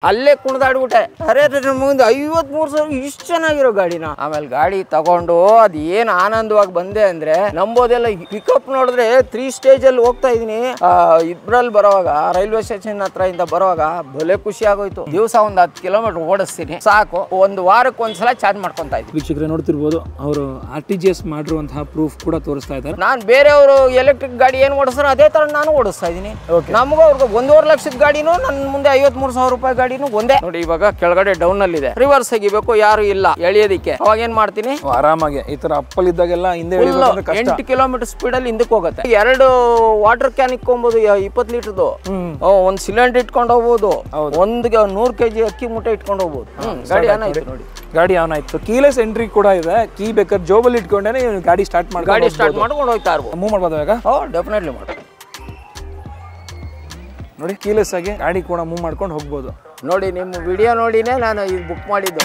ಅಲ್ಲೇ ಕುಣಿದಾಡ್ಬಿಟ್ಟೆ. ಅರೆ ಮುಂದೆ 53,000 ಇಷ್ಟು ಚೆನ್ನಾಗಿರೋ ಗಾಡಿನ. ಆಮೇಲೆ ಗಾಡಿ ತಗೊಂಡು ಅದ್ ಏನ್ ಆನಂದವಾಗಿ ಬಂದೆ ಅಂದ್ರೆ ನಂಬೋದೆಲ್ಲ. ಪಿಕಪ್ ನೋಡಿದ್ರೆ 3 ಸ್ಟೇಜ್ ಅಲ್ಲಿ ಹೋಗ್ತಾ ಇದೀನಿ. ಇದ್ರಲ್ಲಿ ಬರೋವಾಗ ರೈಲ್ವೆ ಸ್ಟೇಷನ್ ಹತ್ರ ಇಂದ ಬರೋವಾಗ ಬಲೆ ಖುಷಿ ಆಗೋಯ್ತು. ದಿವಸ ಒಂದು 10 ಕಿಲೋಮೀಟರ್ ಓಡಿಸ್ತೀನಿ ಸಾಕು. ಒಂದು ವಾರಕ್ಕೆ ಒಂದ್ಸಲ ಚಾರ್ಜ್ ಮಾಡ್ಕೊಂತ ಇದ್ದೀನಿ. ವೀಕ್ಷಕರೇ ನೋಡ್ತಿರ್ಬೋದು, ಅವರು RTGS ಮಾಡಿರುವಂತಹ ಪ್ರೂಫ್ ಕೂಡ ತೋರಿಸ್ತಾ ಇದ್ದಾರೆ. ನಾನು ಬೇರೆಯವರು ಎಲೆಕ್ಟ್ರಿಕ್ ಗಾಡಿ ಏನ್ ಓಡಿಸ್ತಾರೋ ಅದೇ ತರ ನಾನು ಓಡಿಸ್ತಾ ಇದೀನಿ. ನಮಗೂ ಅವ್ರಿಗೆ 1.5 ಲಕ್ಷದ ಗಾಡಿನೂ ನನ್ನ ಮುಂದೆ 53,000 ರೂಪಾಯಿ ಗಾಡಿನೂ ಒಂದೇ. ನೋಡಿ ಇವಾಗ ಕೆಳಗಡೆ ಡೌನ್ ಅಲ್ಲಿ ಇದೆ, ರಿವರ್ಸ್ ತೆಗಿಬೇಕು, ಯಾರು ಇಲ್ಲ ಎಳಿಯೋದಿಕ್ಕೆ. ಅವಾಗ ಏನ್ ಮಾಡ್ತೀನಿ, ಆರಾಮಾಗಿ ಈ ತರ ಅಪ್ಪಲ್ ಇದ್ದಾಗೆಲ್ಲ ಹಿಂದೆ 8 ಕಿಲೋಮೀಟರ್ ಸ್ಪೀಡ್ ಅಲ್ಲಿ ಹಿಂದಕ್ಕೆ ಹೋಗುತ್ತೆ. 2 ವಾಟರ್ ಕ್ಯಾನ್ ಇಟ್ಕೊಬಹುದು, 20 ಲೀಟರ್ದು. ಒಂದ್ ಸಿಲಿಂಡರ್ ಇಟ್ಕೊಂಡು ಹೋಗ್ಬೋದು, 100 kg ಅಕ್ಕಿ ಮೂಟೆ ಇಟ್ಕೊಂಡು ಹೋಗ್ಬೋದು. ಗಾಡಿ ಏನಾಯ್ತು ನೋಡಿ, ಗಾಡಿ ಆನ್ ಆಯ್ತು. ಕೀಲೆಸ್ ಎಂಟ್ರಿ ಕೂಡ ಇದೆ. ಕೀ ಬೇಕಾದ್ರೆ ಜೋಬಲ್ಲಿ ಇಟ್ಕೊಂಡೇನೆ ಗಾಡಿ ಸ್ಟಾರ್ಟ್ ಮಾಡ್ಕೊಂಡು ಹೋಗ್ತಾ ಇರ್ಬೋದು. ಮೂವ್ ಮಾಡ್ಬೋದು ಇವಾಗ. ಡೆಫಿನೆಟ್ಲಿ ಮಾಡ್ಬೋದು. ನೋಡಿ ಕೀಲೆಸ್ ಆಗಿ ಗಾಡಿ ಕೂಡ ಮೂವ್ ಮಾಡ್ಕೊಂಡು ಹೋಗ್ಬೋದು. ನೋಡಿ ನಿಮ್ಮ ವಿಡಿಯೋ ನೋಡಿನೇ ನಾನು ಇದು ಬುಕ್ ಮಾಡಿದ್ದು.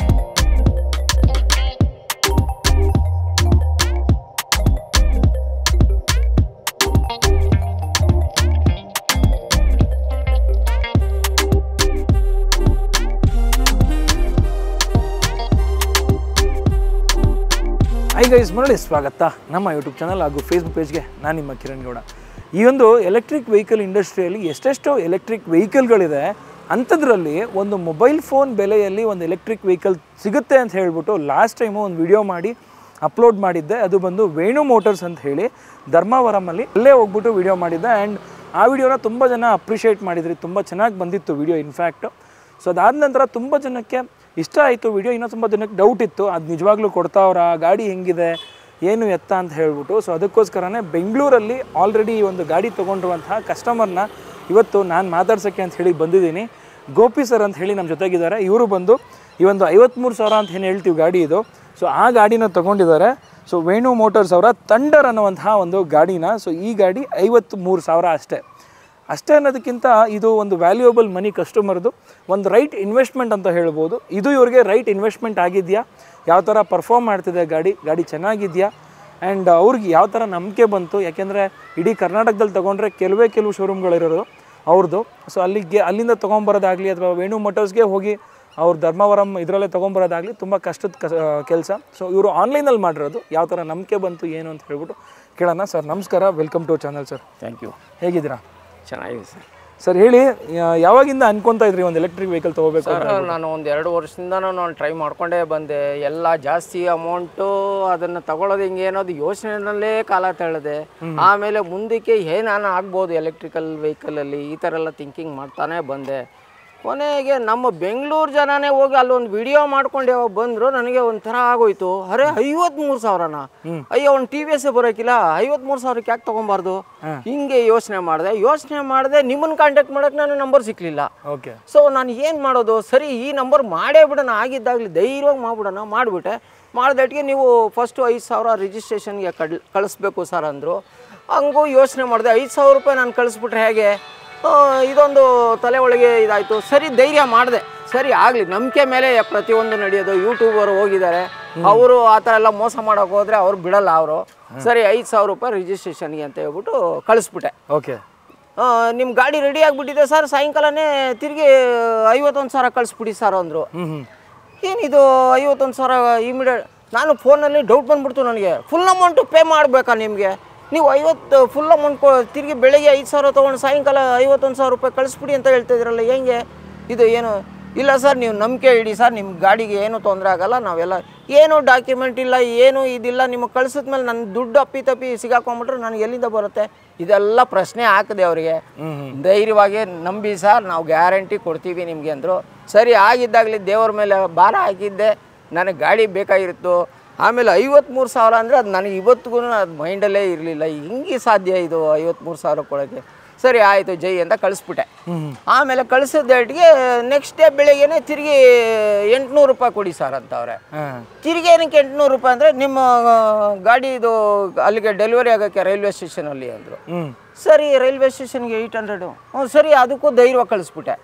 ಹೈ ಗೈಸ್, ಮರಳಿ ಸ್ವಾಗತ ನಮ್ಮ ಯೂಟ್ಯೂಬ್ ಚಾನಲ್ ಹಾಗೂ ಫೇಸ್ಬುಕ್ ಪೇಜ್ಗೆ. ನಾನು ನಿಮ್ಮ ಕಿರಣ್ ಗೌಡ. ಈ ಒಂದು ಎಲೆಕ್ಟ್ರಿಕ್ ವೆಹಿಕಲ್ ಇಂಡಸ್ಟ್ರಿಯಲ್ಲಿ ಎಷ್ಟೆಷ್ಟೋ ಎಲೆಕ್ಟ್ರಿಕ್ ವೆಹಿಕಲ್ಗಳಿದೆ. ಅಂಥದ್ರಲ್ಲಿ ಒಂದು ಮೊಬೈಲ್ ಫೋನ್ ಬೆಲೆಯಲ್ಲಿ ಒಂದು ಎಲೆಕ್ಟ್ರಿಕ್ ವೆಹಿಕಲ್ ಸಿಗುತ್ತೆ ಅಂತ ಹೇಳಿಬಿಟ್ಟು ಲಾಸ್ಟ್ ಟೈಮು ಒಂದು ವಿಡಿಯೋ ಮಾಡಿ ಅಪ್ಲೋಡ್ ಮಾಡಿದ್ದೆ. ಅದು ಬಂದು ವೇಣು ಮೋಟರ್ಸ್ ಅಂತ ಹೇಳಿ ಧರ್ಮವರಮಲ್ಲಿ ಅಲ್ಲೇ ಹೋಗ್ಬಿಟ್ಟು ವಿಡಿಯೋ ಮಾಡಿದ್ದೆ. ಆ್ಯಂಡ್ ಆ ವಿಡಿಯೋನ ತುಂಬ ಜನ ಅಪ್ರಿಷಿಯೇಟ್ ಮಾಡಿದ್ರಿ, ತುಂಬ ಚೆನ್ನಾಗಿ ಬಂದಿತ್ತು ವಿಡಿಯೋ ಇನ್ಫ್ಯಾಕ್ಟ್. ಸೊ ಅದಾದ ನಂತರ ತುಂಬ ಜನಕ್ಕೆ ಇಷ್ಟ ಆಯಿತು ವಿಡಿಯೋ. ಇನ್ನೂ ತುಂಬ ಜನಕ್ಕೆ ಡೌಟ್ ಇತ್ತು, ಅದು ನಿಜವಾಗ್ಲೂ ಕೊಡ್ತಾವ್ರ, ಗಾಡಿ ಹೆಂಗಿದೆ, ಏನು ಎತ್ತ ಅಂತ ಹೇಳ್ಬಿಟ್ಟು. ಸೊ ಅದಕ್ಕೋಸ್ಕರನೇ ಬೆಂಗಳೂರಲ್ಲಿ ಆಲ್ರೆಡಿ ಈ ಒಂದು ಗಾಡಿ ತೊಗೊಂಡಿರುವಂತಹ ಕಸ್ಟಮರ್ನ ಇವತ್ತು ನಾನು ಮಾತಾಡ್ಸೋಕ್ಕೆ ಅಂತ ಹೇಳಿ ಬಂದಿದ್ದೀನಿ. ಗೋಪಿ ಸರ್ ಅಂತ ಹೇಳಿ ನಮ್ಮ ಜೊತೆಗಿದ್ದಾರೆ. ಇವರು ಬಂದು ಈ ಒಂದು 53,000 ಅಂತ ಏನು ಹೇಳ್ತೀವಿ ಗಾಡಿ ಇದು, ಸೊ ಆ ಗಾಡಿನ ತೊಗೊಂಡಿದ್ದಾರೆ. ಸೊ ವೇಣು ಮೋಟರ್ಸ್ ಅವರ ಥಂಡರ್ ಅನ್ನುವಂತಹ ಒಂದು ಗಾಡಿನ. ಸೊ ಈ ಗಾಡಿ 53,000 ಅಷ್ಟೇ ಅನ್ನೋದಕ್ಕಿಂತ ಇದು ಒಂದು ವ್ಯಾಲ್ಯೂಯಬಲ್ ಮನಿ ಕಸ್ಟಮರ್ದು, ಒಂದು ರೈಟ್ ಇನ್ವೆಸ್ಟ್ಮೆಂಟ್ ಅಂತ ಹೇಳ್ಬೋದು. ಇದು ಇವ್ರಿಗೆ ರೈಟ್ ಇನ್ವೆಸ್ಟ್ಮೆಂಟ್ ಆಗಿದೆಯಾ, ಯಾವ ಥರ ಪರ್ಫಾರ್ಮ್ ಮಾಡ್ತಿದೆ ಗಾಡಿ ಚೆನ್ನಾಗಿದೆಯಾ, ಆ್ಯಂಡ್ ಅವ್ರಿಗೆ ಯಾವ ಥರ ನಂಬಿಕೆ ಬಂತು. ಯಾಕೆಂದರೆ ಇಡೀ ಕರ್ನಾಟಕದಲ್ಲಿ ತೊಗೊಂಡ್ರೆ ಕೆಲವು ಶೋರೂಮ್ಗಳಿರೋದು ಅವ್ರದ್ದು. ಸೊ ಅಲ್ಲಿಂದ ತೊಗೊಂಬರೋದಾಗಲಿ ಅಥವಾ ವೇಣು ಮೋಟರ್ಸ್ಗೆ ಹೋಗಿ ಅವ್ರು ಧರ್ಮವರಂ ಇದರಲ್ಲೇ ತೊಗೊಂಬರೋದಾಗಲಿ ತುಂಬ ಕಷ್ಟದ ಕೆಲಸ. ಸೊ ಇವರು ಆನ್ಲೈನಲ್ಲಿ ಮಾಡಿರೋದು. ಯಾವ ಥರ ನಂಬಿಕೆ ಬಂತು ಏನು ಅಂತ ಹೇಳ್ಬಿಟ್ಟು ಕೇಳೋಣ. ಸರ್ ನಮಸ್ಕಾರ, welcome to channel sir. Thank you. ಹೇಗಿದ್ದೀರಾ? ಚೆನ್ನಾಗಿದೆ ಸರ್. ಸರ್ ಹೇಳಿ, ಯಾವಾಗಿಂದ ಅನ್ಕೊತಾ ಇದ್ರಿ ಒಂದು ಎಲೆಕ್ಟ್ರಿಕ್ ವೆಹಿಕಲ್ ತೊಗೋಬೇಕು? ನಾನು ಒಂದು 2 ವರ್ಷದಿಂದ ನಾನು ಟ್ರೈ ಮಾಡ್ಕೊಂಡೇ ಬಂದೆ. ಎಲ್ಲ ಜಾಸ್ತಿ ಅಮೌಂಟು, ಅದನ್ನು ತಗೊಳ್ಳೋದು ಹಿಂಗೆ ಅನ್ನೋದು ಯೋಚನೆಯಲ್ಲೇ ಕಾಲ ತಳೆದೆ. ಆಮೇಲೆ ಮುಂದಕ್ಕೆ ಏನಾನ ಆಗ್ಬೋದು ಎಲೆಕ್ಟ್ರಿಕಲ್ ವೆಹಿಕಲಲ್ಲಿ, ಈ ಥರ ಎಲ್ಲ ಥಿಂಕಿಂಗ್ ಮಾಡ್ತಾನೆ ಬಂದೆ. ಕೊನೆಗೆ ನಮ್ಮ ಬೆಂಗಳೂರು ಜನನೇ ಹೋಗಿ ಅಲ್ಲೊಂದು ವಿಡಿಯೋ ಮಾಡ್ಕೊಂಡು ಯಾವಾಗ ಬಂದರು ನನಗೆ ಒಂಥರ ಆಗೋಯ್ತು. ಅರೆ 53,000ನಾ? ಅಯ್ಯೋ ಒಂದು TVS ಬರೋಕಿಲ್ಲ, 53,000ಕ್ಕೆ ಯಾಕೆ ತೊಗೊಬಾರ್ದು? ಹಿಂಗೆ ಯೋಚನೆ ಮಾಡಿದೆ. ನಿಮ್ಮನ್ನು ಕಾಂಟ್ಯಾಕ್ಟ್ ಮಾಡೋಕ್ಕೆ ನನ್ನ ನಂಬರ್ ಸಿಕ್ಕಲಿಲ್ಲ. ಓಕೆ. ಸೊ ನಾನು ಏನು ಮಾಡೋದು, ಸರಿ ಈ ನಂಬರ್ ಮಾಡೇ ಬಿಡೋಣ, ಆಗಿದ್ದಾಗಲಿ ಧೈರ್ಯವಾಗಿ ಮಾಡಿಬಿಟ್ಟೆ. ಮಾಡಿದಟ್ಟಿಗೆ ನೀವು ಫಸ್ಟು 5,000 ರಿಜಿಸ್ಟ್ರೇಷನ್ಗೆ ಕಳಿಸ್ಬೇಕು ಸರ್ ಅಂದರು. ಹಂಗೂ ಯೋಚನೆ ಮಾಡಿದೆ. 5,000 ರೂಪಾಯಿ ನಾನು ಕಳಿಸ್ಬಿಟ್ರೆ ಹೇಗೆ, ಇದೊಂದು ತಲೆ ಒಳಗೆ ಇದಾಯಿತು. ಸರಿ ಧೈರ್ಯ ಮಾಡಿದೆ, ಸರಿ ಆಗಲಿ, ನಂಬಿಕೆ ಮೇಲೆ ಪ್ರತಿಯೊಂದು ನಡೆಯೋದು. ಯೂಟ್ಯೂಬರ್ ಹೋಗಿದ್ದಾರೆ, ಅವರು ಆ ಥರ ಎಲ್ಲ ಮೋಸ ಮಾಡೋಕೆ ಹೋದರೆ ಅವ್ರು ಬಿಡಲ್ಲ. ಅವರು ಸರಿ 5,000 ರೂಪಾಯಿ ರಿಜಿಸ್ಟ್ರೇಷನ್ಗೆ ಅಂತ ಹೇಳ್ಬಿಟ್ಟು ಕಳಿಸ್ಬಿಟ್ಟೆ. ಓಕೆ. ನಿಮ್ಮ ಗಾಡಿ ರೆಡಿ ಆಗಿಬಿಟ್ಟಿದೆ ಸರ್, ಸಾಯಂಕಾಲನೇ ತಿರುಗಿ 51,000 ಕಳಿಸ್ಬಿಡಿ ಸರ್ ಅಂದರು. ಏನಿದು 51,000 ಇಮಿಡಿಯೇಟ್? ನಾನು ಫೋನಲ್ಲಿ ಡೌಟ್ ಬಂದುಬಿಡ್ತು ನನಗೆ. ಫುಲ್ ಅಮೌಂಟು ಪೇ ಮಾಡಬೇಕಾ ನಿಮಗೆ? ನೀವು 50 ಫುಲ್ ಅಮೌಂಟ್ ತಿರುಗಿ ಬೆಳಗ್ಗೆ 5,000 ತೊಗೊಂಡು ಸಾಯಂಕಾಲ 51,000 ರೂಪಾಯಿ ಕಳಿಸ್ಬಿಡಿ ಅಂತ ಹೇಳ್ತಾ ಇದ್ರಲ್ಲ, ಹೆಂಗೆ ಇದು? ಏನು ಇಲ್ಲ ಸರ್, ನೀವು ನಂಬಿಕೆ ಇಡಿ ಸರ್, ನಿಮ್ಮ ಗಾಡಿಗೆ ಏನೂ ತೊಂದರೆ ಆಗೋಲ್ಲ. ನಾವೆಲ್ಲ ಏನೂ ಡಾಕ್ಯುಮೆಂಟ್ ಇಲ್ಲ, ಏನೂ ಇದಿಲ್ಲ. ನಿಮಗೆ ಕಳಿಸಿದ್ಮೇಲೆ ನನ್ನ ದುಡ್ಡು ಅಪ್ಪಿ ಸಿಗಾಕೊಂಬಿಟ್ರೆ ನನಗೆ ಎಲ್ಲಿಂದ ಬರುತ್ತೆ? ಇದೆಲ್ಲ ಪ್ರಶ್ನೆ ಹಾಕಿದೆ ಅವರಿಗೆ. ಧೈರ್ಯವಾಗಿ ನಂಬಿ ಸರ್, ನಾವು ಗ್ಯಾರಂಟಿ ಕೊಡ್ತೀವಿ ನಿಮಗೆ ಅಂದರು. ಸರಿ ಆಗಿದ್ದಾಗಲಿ ದೇವ್ರ ಮೇಲೆ ಭಾರ ಹಾಕಿದ್ದೆ. ನನಗೆ ಗಾಡಿ ಬೇಕಾಗಿರುತ್ತು. ಆಮೇಲೆ 53,000 ಅಂದರೆ ಅದು ನನಗೆ ಇವತ್ತಿಗೂ ಅದು ಮೈಂಡಲ್ಲೇ ಇರಲಿಲ್ಲ. ಹಿಂಗೆ ಸಾಧ್ಯ ಇದು 53,000 ಕೊಡೋಕ್ಕೆ? ಸರಿ ಆಯಿತು ಜೈ ಅಂತ ಕಳಿಸ್ಬಿಟ್ಟೆ. ಆಮೇಲೆ ಕಳಿಸಿದ ಡೇಟ್ಗೆ ನೆಕ್ಸ್ಟ್ ಡೇ ಬೆಳಗ್ಗೆನೆ ತಿರುಗಿ 800 ರೂಪಾಯಿ ಕೊಡಿ ಸರ್ ಅಂತವ್ರೆ. ತಿರುಗಿ ಏನಕ್ಕೆ 800 ರೂಪಾಯಿ ಅಂದರೆ ನಿಮ್ಮ ಗಾಡಿದು ಅಲ್ಲಿಗೆ ಡೆಲಿವರಿ ಆಗೋಕ್ಕೆ ರೈಲ್ವೆ ಸ್ಟೇಷನಲ್ಲಿ ಅಂದರು. ಸರಿ ರೈಲ್ವೆ ಸ್ಟೇಷನ್ಗೆ 800. ಸರಿ ಅದಕ್ಕೂ ಧೈರ್ಯವಾಗಿ ಕಳಿಸ್ಬಿಟ್ಟೆ.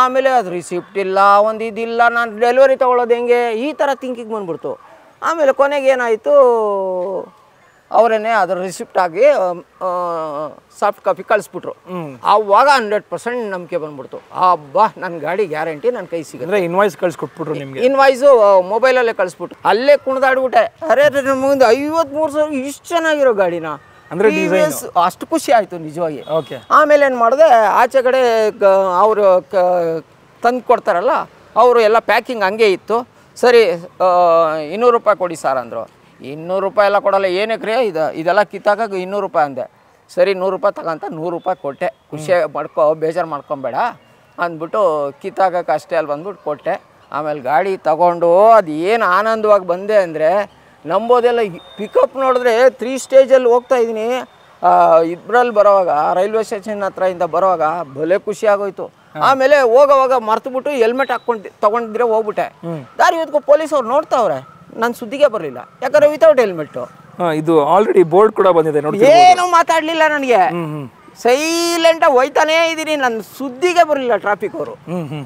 ಆಮೇಲೆ ಅದು ರಿಸಿಪ್ಟ್ ಇಲ್ಲ, ಒಂದು ಇದಿಲ್ಲ, ನಾನು ಡೆಲಿವರಿ ತೊಗೊಳ್ಳೋದು ಹೆಂಗೆ, ಈ ಥರ ಥಿಂಕಿಂಗ್ ಬಂದ್ಬಿಡ್ತು. ಆಮೇಲೆ ಕೊನೆಗೆ ಏನಾಯಿತು, ಅವರೇನೆ ಅದರ ರಿಸಿಪ್ಟ್ ಆಗಿ ಸಾಫ್ಟ್ ಕಾಪಿ ಕಳಿಸ್ಬಿಟ್ರು. ಆವಾಗ 100% ನಂಬಿಕೆ ಬಂದ್ಬಿಡ್ತು. ಅಬ್ಬಾ ನನ್ನ ಗಾಡಿ ಗ್ಯಾರಂಟಿ ನನ್ನ ಕೈ ಸಿಗುತ್ತೆ. ಅಂದರೆ ಇನ್ವಾಯ್ಸ್ ಕಳಿಸ್ಕೊಟ್ಬಿಟ್ರು ನಿಮಗೆ? ಇನ್ವಾಯ್ಸು ಮೊಬೈಲಲ್ಲೇ ಕಳಿಸ್ಬಿಟ್ರು. ಅಲ್ಲೇ ಕುಣಿದಾಡ್ಬಿಟ್ಟೆ. ಅರೆ ಮುಂದೆ 53,000 ಇಷ್ಟು ಚೆನ್ನಾಗಿರೋ ಗಾಡಿನ ಅಂದರೆ ಅಷ್ಟು ಖುಷಿ ಆಯಿತು ನಿಜವಾಗಿ. ಓಕೆ. ಆಮೇಲೆ ಏನು ಮಾಡಿದೆ, ಆಚೆ ಕಡೆ ಅವರು ತಂದು ಕೊಡ್ತಾರಲ್ಲ ಅವರು ಎಲ್ಲ ಪ್ಯಾಕಿಂಗ್ ಹಂಗೆ ಇತ್ತು. ಸರಿ 200 ರೂಪಾಯಿ ಕೊಡಿ ಸರ್ ಅಂದರು. 200 ರೂಪಾಯಿ ಎಲ್ಲ ಕೊಡಲ್ಲ, ಏನಕ್ಕೆ ರೀ ಇದೆಲ್ಲ ಕಿತ್ತಾಕ 200 ರೂಪಾಯಿ ಅಂದೆ. ಸರಿ 100 ರೂಪಾಯಿ ತಗೊಂತ 100 ರೂಪಾಯಿ ಕೊಟ್ಟೆ. ಖುಷಿ ಬೇಜಾರು ಮಾಡ್ಕೊಬೇಡ ಅಂದ್ಬಿಟ್ಟು ಕಿತ್ತಾಕಕ್ಕೆ ಅಷ್ಟೇ ಅಲ್ಲಿ ಬಂದ್ಬಿಟ್ಟು ಕೊಟ್ಟೆ. ಆಮೇಲೆ ಗಾಡಿ ತಗೊಂಡು ಅದು ಏನು ಆನಂದವಾಗಿ ಬಂದೆ ಅಂದರೆ ನಂಬೋದೆಲ್ಲ. ಪಿಕಪ್ ನೋಡಿದ್ರೆ 3 ಸ್ಟೇಜಲ್ಲಿ ಹೋಗ್ತಾ ಇದ್ದೀನಿ. ಇದ್ರಲ್ಲಿ ಬರೋವಾಗ ರೈಲ್ವೆ ಸ್ಟೇಷನ್ ಹತ್ರದಿಂದ ಬರೋವಾಗ ಭಲೆ ಖುಷಿ ಆಗೋಯ್ತು. ಆಮೇಲೆ ಹೋಗೋವಾಗ ಮರ್ತುಬಿಟ್ಟು ಹೆಲ್ಮೆಟ್ ತಗೊಂಡಿದ್ರೆ ಹೋಗ್ಬಿಟ್ಟೆ. ದಾರಿ ಹೊತ್ಕೊ ಪೊಲೀಸ್ ಅವ್ರು ನೋಡ್ತಾವ್ರೆ, ನನ್ನ ಸುದ್ದಿಗೆ ಬರಲಿಲ್ಲ, ಯಾಕಂದ್ರೆ ವಿತೌಟ್ ಹೆಲ್ಮೆಟ್ಟು. ಇದು ಆಲ್ರೆಡಿ ಬೋರ್ಡ್ ಕೂಡ ಬಂದಿದೆ ನೋಡಿ. ಏನು ಮಾತಾಡಲಿಲ್ಲ ನನಗೆ, ಸೈಲೆಂಟಾಗಿ ಹೋಯ್ತಾನೇ ಇದ್ದೀನಿ, ನನ್ನ ಸುದ್ದಿಗೆ ಬರಲಿಲ್ಲ ಟ್ರಾಫಿಕ್ ಅವರು.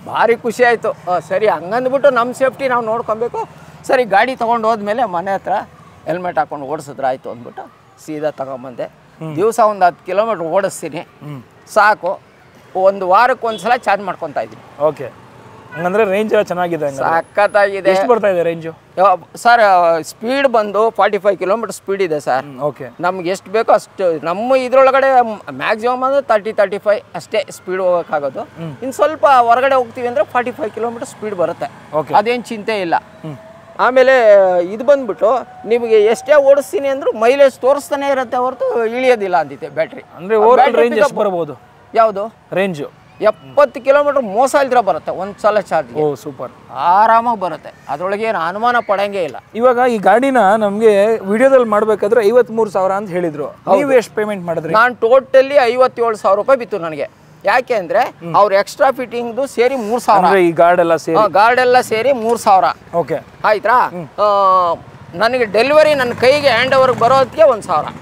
ಭಾರಿ ಖುಷಿ ಆಯಿತು. ಸರಿ ಹಂಗಂದ್ಬಿಟ್ಟು ನಮ್ಮ ಸೇಫ್ಟಿ ನಾವು ನೋಡ್ಕೊಬೇಕು. ಸರಿ ಗಾಡಿ ತೊಗೊಂಡು ಹೋದ್ಮೇಲೆ ಮನೆ ಹತ್ರ ಹೆಲ್ಮೆಟ್ ಹಾಕೊಂಡು ಓಡಿಸಿದ್ರೆ ಆಯಿತು ಅಂದ್ಬಿಟ್ಟು ಸೀದಾ ತಗೊಂಬಂದೆ. ದಿವಸ ಒಂದು 10 ಕಿಲೋಮೀಟ್ರ್ ಓಡಿಸ್ತೀನಿ ಸಾಕು. 1 ವಾರಕ್ಕೆ ಒಂದ್ಸಲ ಚಾರ್ಜ್ ಮಾಡ್ಕೊತಾ ಇದ್ದೀನಿ. ಓಕೆ, ಹಂಗಂದ್ರೆ ರೇಂಜ್ ಎಲ್ಲ ಚೆನ್ನಾಗಿದೆ, ಸಖತ್ತಾಗಿದೆ. ಎಷ್ಟು ಬರ್ತಾ ಇದೆ ರೇಂಜು ಸರ್? ಸ್ಪೀಡ್ ಬಂದು 45 ಕಿಲೋಮೀಟರ್ ಸ್ಪೀಡ್ ಇದೆ ಸರ್. ಓಕೆ. ನಮ್ಗೆ ಎಷ್ಟು ಬೇಕೋ ಅಷ್ಟು. ನಮ್ಮ ಇದ್ರೊಳಗಡೆ ಮ್ಯಾಕ್ಸಿಮಮ್ ಅಂದರೆ 30-35 ಅಷ್ಟೇ ಸ್ಪೀಡ್ ಹೋಗೋಕ್ಕಾಗೋದು. ಇನ್ನು ಸ್ವಲ್ಪ ಹೊರಗಡೆ ಹೋಗ್ತೀವಿ ಅಂದರೆ 45 ಕಿಲೋಮೀಟರ್ ಸ್ಪೀಡ್ ಬರುತ್ತೆ, ಅದೇನು ಚಿಂತೆ ಇಲ್ಲ. ಆಮೇಲೆ ಇದು ಬಂದ್ಬಿಟ್ಟು ನಿಮಗೆ ಎಷ್ಟೇ ಓಡಿಸ್ತೀನಿ ಅಂದರೂ ಮೈಲೇಜ್ ತೋರಿಸ್ತಾನೆ ಇರುತ್ತೆ ಹೊರತು ಇಳಿಯೋದಿಲ್ಲ ಅಂದಿತ್ತೆ ಬ್ಯಾಟ್ರಿ. ಅಂದರೆ ಓವರ್ ರೇಂಜ್ ಎಷ್ಟು ಬರ್ಬೋದು? ಯಾವುದು ರೇಂಜು? 70 ಕಿಲೋಮೀಟರ್ ಮೋಸ ಇಲ್ದಿರ ಬರುತ್ತೆ ಒಂದ್ಸಲ ಚಾರ್ಜ್. ಓ ಸೂಪರ್, ಆರಾಮಾಗಿ ಬರುತ್ತೆ, ಅದರೊಳಗೆ ಏನು ಅನುಮಾನ ಪಡಂಗೇ ಇಲ್ಲ. ಇವಾಗ ಈ ಗಾಡಿನ ನಮಗೆ ವಿಡಿಯೋದಲ್ಲಿ ಮಾಡಬೇಕಾದ್ರೆ 53,000 ಅಂತ ಹೇಳಿದ್ರು, ನೀವು ಎಷ್ಟು ಪೇಮೆಂಟ್ ಮಾಡಿದ್ರಿ? ನಾನು ಟೋಟಲಿ 57,000 ರೂಪಾಯಿ ಬಿತ್ತು ನನಗೆ. ಯಾಕೆ ಅಂದ್ರೆ ಅವ್ರ ಎಕ್ಸ್ಟ್ರಾ ಫಿಟ್ಟಿಂಗ್ದು ಸೇರಿ 3,000. ಈ ಗಾರ್ಡ್ ಎಲ್ಲ ಸೇರಿ? ಗಾರ್ಡ್ ಎಲ್ಲ ಸೇರಿ 3,000. ಓಕೆ ಆಯ್ತಾ? ನನಗೆ ಡೆಲಿವರಿ ನನ್ನ ಕೈಗೆ ಹ್ಯಾಂಡ್ ಓವರ್ಗೆ ಬರೋದಕ್ಕೆ 1,000.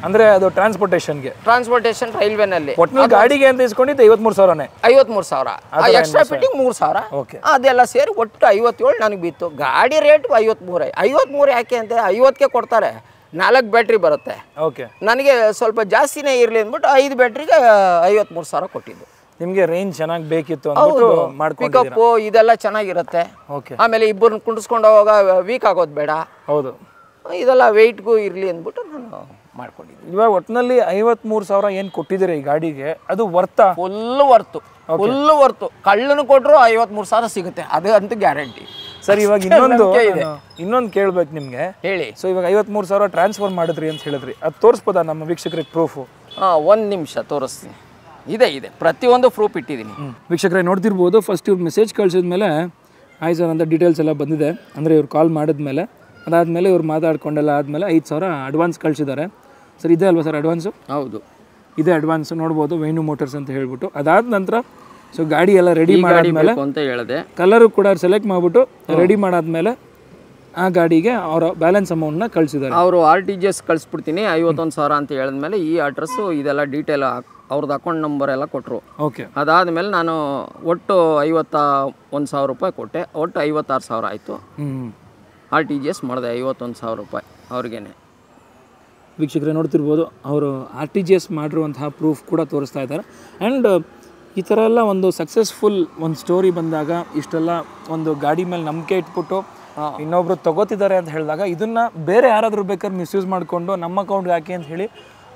ಅಂದ್ರೆ ಅದು ಟ್ರಾನ್ಸ್ಪೋರ್ಟೇಷನ್ಗೆ? ಟ್ರಾನ್ಸ್ಪೋರ್ಟೇಷನ್ ರೈಲ್ವೆನಲ್ಲಿ. ಒಟ್ಟಿನಲ್ಲಿ ಗಾಡಿಗೆ ಅಂತ ಇಸ್ಕೊಂಡಿದ್ದು 53,000ನೇ? 53,000. Extra fitting 3,000. ಓಕೆ. ಅದೆಲ್ಲ ಸೇರಿ ಒಟ್ಟು 57 ನನಗೆ ಬಿತ್ತು. ಗಾಡಿ ರೇಟ್ 53. 53 ಯಾಕೆ ಅಂತ 50ಕ್ಕೆ ಕೊಡ್ತಾರೆ, 4 ಬ್ಯಾಟ್ರಿ ಬರುತ್ತೆ. ಓಕೆ. ನನಗೆ ಸ್ವಲ್ಪ ಜಾಸ್ತಿನೇ ಇರಲಿ ಅಂದ್ಬಿಟ್ಟು 5 ಬ್ಯಾಟ್ರಿಗೆ 53,000 ಕೊಟ್ಟಿದ್ದು. ನಿಮಗೆ ರೇಂಜ್ ಚೆನ್ನಾಗಿ ಬೇಕಿತ್ತು ಅಂದ್ಬಿಟ್ಟು ಮಾಡ್ಕೊಂಡಿದ್ದೀರಾ? ಪಿಕಪ್ಪು ಇದೆಲ್ಲ ಚೆನ್ನಾಗಿರುತ್ತೆ. ಓಕೆ. ಆಮೇಲೆ ಇಬ್ಬರನ್ನ ಕುಂಡಿಸ್ಕೊಂಡು ಹೋಗುವಾಗ ವೀಕ್ ಆಗೋದು ಬೇಡ. ಹೌದು. ಇದೆಲ್ಲ ವೆಯ್ಟ್ಗೂ ಇರಲಿ ಅಂದ್ಬಿಟ್ಟು ನಾನು ಮಾಡ್ಕೊಂಡಿದ್ದೀನಿ. ಇವಾಗ ಒಟ್ಟಿನಲ್ಲಿ 53,000 ಏನು ಕೊಟ್ಟಿದ್ದೀರಾ ಈ ಗಾಡಿಗೆ, ಅದು ವರ್ತಾ? ಫುಲ್ ವರ್ತು. ಕಳ್ಳನು ಕೊಟ್ಟರು 53,000 ಸಿಗುತ್ತೆ, ಅದು ಅಂತೂ ಗ್ಯಾರಂಟಿ. ಸರ್ ಇವಾಗ ಇನ್ನೊಂದು ಕೇಳ್ಬೇಕು ನಿಮಗೆ, ಹೇಳಿ. ಸೊ ಇವಾಗ 53,000 ಟ್ರಾನ್ಸ್ಫರ್ ಮಾಡಿದ್ರಿ ಅಂತ ಹೇಳಿದ್ರಿ, ಅದು ತೋರಿಸ್ಬೋದಾ ನಮ್ಮ ವೀಕ್ಷಕರಿಗೆ ಪ್ರೂಫು? ಒಂದು ನಿಮಿಷ ತೋರಿಸ್ತೀನಿ. ಇದೆ ಪ್ರತಿಯೊಂದು ಪ್ರೂಫ್ ಇಟ್ಟಿದ್ದೀನಿ. ವೀಕ್ಷಕರೇ ನೋಡ್ತಿರ್ಬೋದು, ಫಸ್ಟ್ ಇವ್ರು ಮೆಸೇಜ್ ಕಳಿಸಿದ್ಮೇಲೆ ಆಯ್ತು ಸರ್ ಅಂತ ಡೀಟೇಲ್ಸ್ ಎಲ್ಲ ಬಂದಿದೆ. ಅಂದರೆ ಇವ್ರು ಕಾಲ್ ಮಾಡಿದ್ಮೇಲೆ, ಅದಾದಮೇಲೆ ಇವ್ರು ಮಾತಾಡ್ಕೊಂಡೆಲ್ಲ ಆದಮೇಲೆ 5,000 ಅಡ್ವಾನ್ಸ್ ಕಳಿಸಿದ್ದಾರೆ. ಸರ್ ಇದೆ ಅಲ್ವಾ ಸರ್ ಅಡ್ವಾನ್ಸು? ಹೌದು, ಇದೆ ಅಡ್ವಾನ್ಸ್. ನೋಡ್ಬೋದು ವೇಣು ಮೋಟರ್ಸ್ ಅಂತ ಹೇಳ್ಬಿಟ್ಟು. ಅದಾದ ನಂತರ ಸೊ ಗಾಡಿ ಎಲ್ಲ ರೆಡಿ ಮಾಡಾದ್ಮೇಲೆ ಅಂತ ಹೇಳಿದೆ, ಕಲರು ಕೂಡ ಸೆಲೆಕ್ಟ್ ಮಾಡಿಬಿಟ್ಟು ರೆಡಿ ಮಾಡಾದ್ಮೇಲೆ ಆ ಗಾಡಿಗೆ ಅವರ ಬ್ಯಾಲೆನ್ಸ್ ಅಮೌಂಟ್ನ ಕಳಿಸಿದ್ದಾರೆ. ಅವರು RTGS ಕಳಿಸ್ಬಿಡ್ತೀನಿ 51,000 ಅಂತ ಹೇಳಿದ್ಮೇಲೆ ಈ ಅಡ್ರೆಸ್ಸು ಇದೆಲ್ಲ ಡೀಟೇಲ್ ಅವ್ರದ್ದು ಅಕೌಂಟ್ ನಂಬರ್ ಎಲ್ಲ ಕೊಟ್ಟರು. ಓಕೆ. ಅದಾದಮೇಲೆ ನಾನು ಒಟ್ಟು 51,000 ರೂಪಾಯಿ ಕೊಟ್ಟೆ, ಒಟ್ಟು 56,000 ಆಯಿತು. RTGS ಮಾಡಿದೆ 51,000 ರೂಪಾಯಿ ಅವ್ರಿಗೇನೆ. ವೀಕ್ಷಕರೇ ನೋಡ್ತಿರ್ಬೋದು, ಅವರು RTGS ಮಾಡಿರುವಂತಹ ಪ್ರೂಫ್ ಕೂಡ ತೋರಿಸ್ತಾ ಇದ್ದಾರೆ. ಆ್ಯಂಡ್ ಈ ಥರ ಎಲ್ಲ ಒಂದು ಸಕ್ಸಸ್ಫುಲ್ ಒಂದು ಸ್ಟೋರಿ ಬಂದಾಗ, ಇಷ್ಟೆಲ್ಲ ಒಂದು ಗಾಡಿ ಮೇಲೆ ನಂಬಿಕೆ ಇಟ್ಬಿಟ್ಟು ಇನ್ನೊಬ್ರು ತಗೋತಿದ್ದಾರೆ ಅಂತ ಹೇಳಿದಾಗ, ಇದನ್ನು ಬೇರೆ ಯಾರಾದರೂ ಬೇಕಾದ್ರೆ ಮಿಸ್ಯೂಸ್ ಮಾಡಿಕೊಂಡು ನಮ್ಮ ಅಕೌಂಟ್ಗೆ ಹಾಕಿ ಅಂತ ಹೇಳಿ